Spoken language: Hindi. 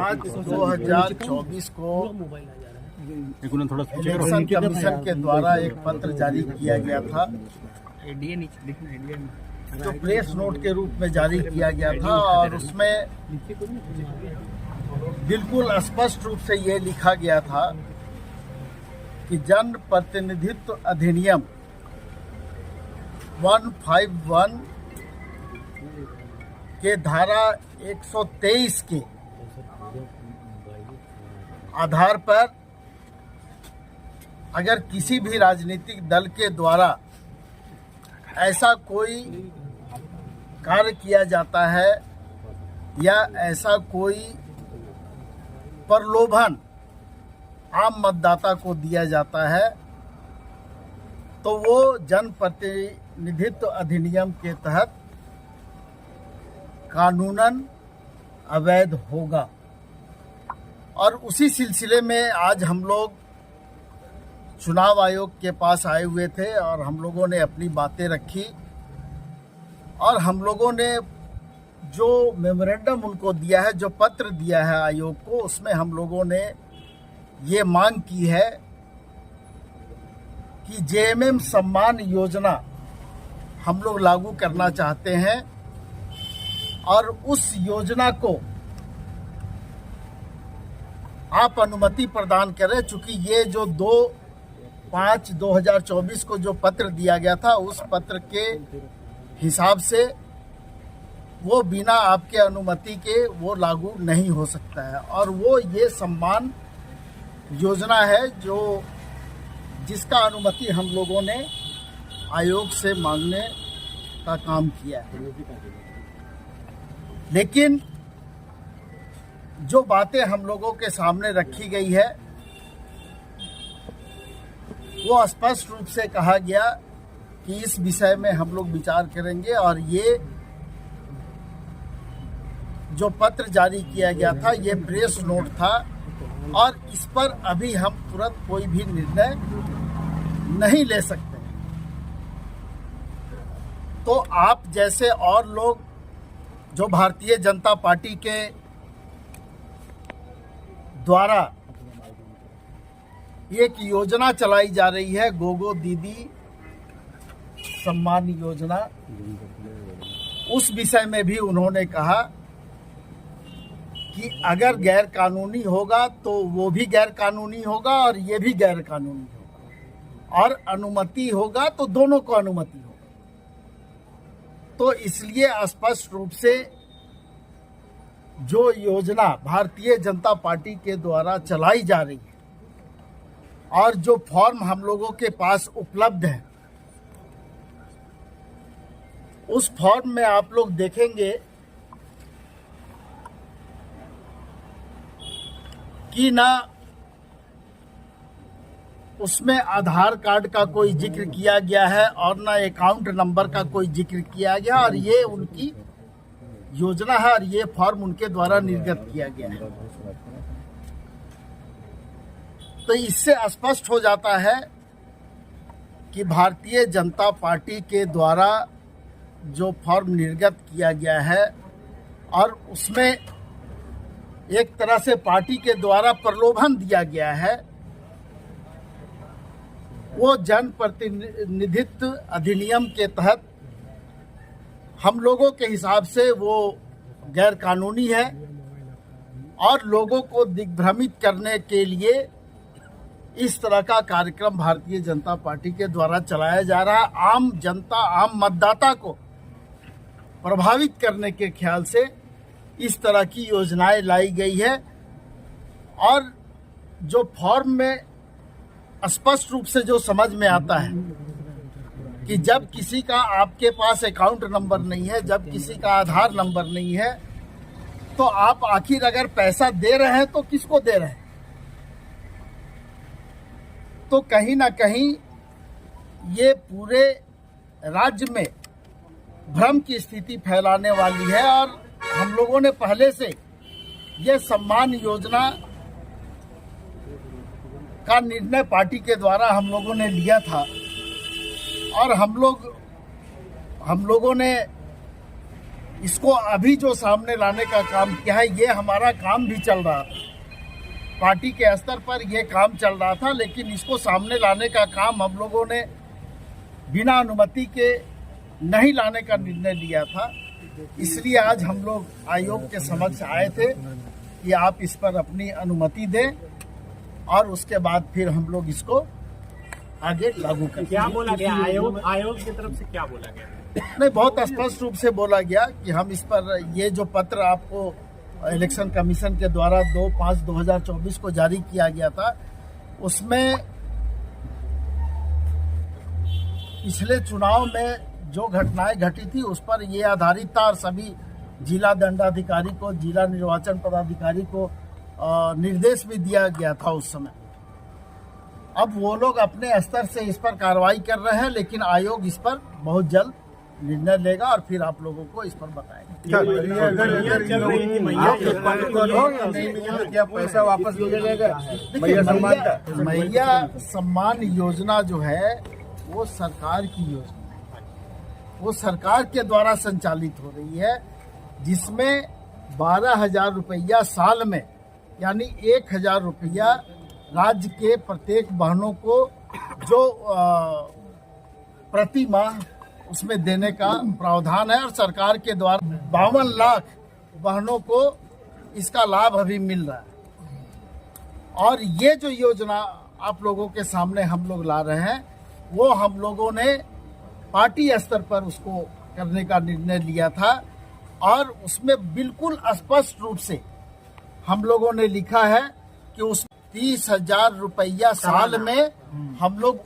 आज 2024 को इलेक्शन कमीशन के द्वारा एक पत्र जारी किया गया था, जो प्रेस नोट के रूप में जारी किया गया था, और उसमें बिल्कुल स्पष्ट रूप से ये लिखा गया था कि जन प्रतिनिधित्व अधिनियम 151 के धारा 123 के आधार पर अगर किसी भी राजनीतिक दल के द्वारा ऐसा कोई कार्य किया जाता है या ऐसा कोई प्रलोभन आम मतदाता को दिया जाता है, तो वो जनप्रतिनिधित्व अधिनियम के तहत कानूनन अवैध होगा। और उसी सिलसिले में आज हम लोग चुनाव आयोग के पास आए हुए थे और हम लोगों ने अपनी बातें रखी, और हम लोगों ने जो मेमोरेंडम उनको दिया है, जो पत्र दिया है आयोग को, उसमें हम लोगों ने ये मांग की है कि जेएमएम सम्मान योजना हम लोग लागू करना चाहते हैं, और उस योजना को आप अनुमति प्रदान करें। चूंकि ये जो 2/5/2024 को जो पत्र दिया गया था, उस पत्र के हिसाब से वो बिना आपके अनुमति के वो लागू नहीं हो सकता है। और वो ये सम्मान योजना है जो जिसका अनुमति हम लोगों ने आयोग से मांगने का काम किया है। लेकिन जो बातें हम लोगों के सामने रखी गई है, वो स्पष्ट रूप से कहा गया कि इस विषय में हम लोग विचार करेंगे, और ये जो पत्र जारी किया गया था ये प्रेस नोट था, और इस पर अभी हम तुरंत कोई भी निर्णय नहीं ले सकते। तो आप जैसे और लोग जो भारतीय जनता पार्टी के द्वारा एक योजना चलाई जा रही है, गोगो दीदी सम्मान योजना, उस विषय में भी उन्होंने कहा कि अगर गैर कानूनी होगा तो वो भी गैर कानूनी होगा और ये भी गैर कानूनी होगा, और अनुमति होगा तो दोनों को अनुमति होगा। तो इसलिए स्पष्ट रूप से जो योजना भारतीय जनता पार्टी के द्वारा चलाई जा रही है, और जो फॉर्म हम लोगों के पास उपलब्ध है, उस फॉर्म में आप लोग देखेंगे कि ना उसमें आधार कार्ड का कोई जिक्र किया गया है और ना अकाउंट नंबर का कोई जिक्र किया गया, और ये उनकी योजना है और ये फॉर्म उनके द्वारा निर्गत किया गया है। तो इससे स्पष्ट हो जाता है कि भारतीय जनता पार्टी के द्वारा जो फॉर्म निर्गत किया गया है, और उसमें एक तरह से पार्टी के द्वारा प्रलोभन दिया गया है, वो जन प्रतिनिधित्व अधिनियम के तहत हम लोगों के हिसाब से वो गैर कानूनी है, और लोगों को दिग्भ्रमित करने के लिए इस तरह का कार्यक्रम भारतीय जनता पार्टी के द्वारा चलाया जा रहा है। आम जनता, आम मतदाता को प्रभावित करने के ख्याल से इस तरह की योजनाएं लाई गई है। और जो फॉर्म में स्पष्ट रूप से जो समझ में आता है कि जब किसी का आपके पास अकाउंट नंबर नहीं है, जब किसी का आधार नंबर नहीं है, तो आप आखिर अगर पैसा दे रहे हैं तो किसको दे रहे हैं? तो कहीं ना कहीं ये पूरे राज्य में भ्रम की स्थिति फैलाने वाली है। और हम लोगों ने पहले से ये सम्मान योजना का निर्णय पार्टी के द्वारा हम लोगों ने लिया था, और हम लोगों ने इसको अभी जो सामने लाने का काम किया है, ये हमारा काम भी चल रहा था, पार्टी के स्तर पर ये काम चल रहा था, लेकिन इसको सामने लाने का काम हम लोगों ने बिना अनुमति के नहीं लाने का निर्णय लिया था। इसलिए आज हम लोग आयोग के समक्ष आए थे कि आप इस पर अपनी अनुमति दें और उसके बाद फिर हम लोग इसको आगे लागू करें। क्या बोला गया आयोग की तरफ से, क्या बोला गया? नहीं, बहुत स्पष्ट रूप से बोला गया कि हम इस पर ये जो पत्र आपको इलेक्शन कमीशन के द्वारा 2/5/2024 को जारी किया गया था, उसमें पिछले चुनाव में जो घटनाएं घटी थी उस पर ये आधारित था और सभी जिला दंडाधिकारी को, जिला निर्वाचन पदाधिकारी को निर्देश भी दिया गया था उस समय। अब वो लोग अपने स्तर से इस पर कार्रवाई कर रहे हैं, लेकिन आयोग इस पर बहुत जल्द निर्णय लेगा और फिर आप लोगों को इस पर बताएंगे। क्या पैसा वापस मिल जाएगा? मैया सम्मान योजना जो है वो सरकार की योजना है, वो सरकार के द्वारा संचालित हो रही है, जिसमें 12,000 रुपया साल में, यानी 1,000 रुपया राज्य के प्रत्येक बहनों को जो प्रति माह उसमें देने का प्रावधान है और सरकार के द्वारा 52 लाख बहनों को इसका लाभ अभी मिल रहा है। और ये जो योजना आप लोगों के सामने हम लोग ला रहे हैं, वो हम लोगों ने पार्टी स्तर पर उसको करने का निर्णय लिया था और उसमें बिल्कुल स्पष्ट रूप से हम लोगों ने लिखा है कि उस 30,000 रुपया साल में हम लोग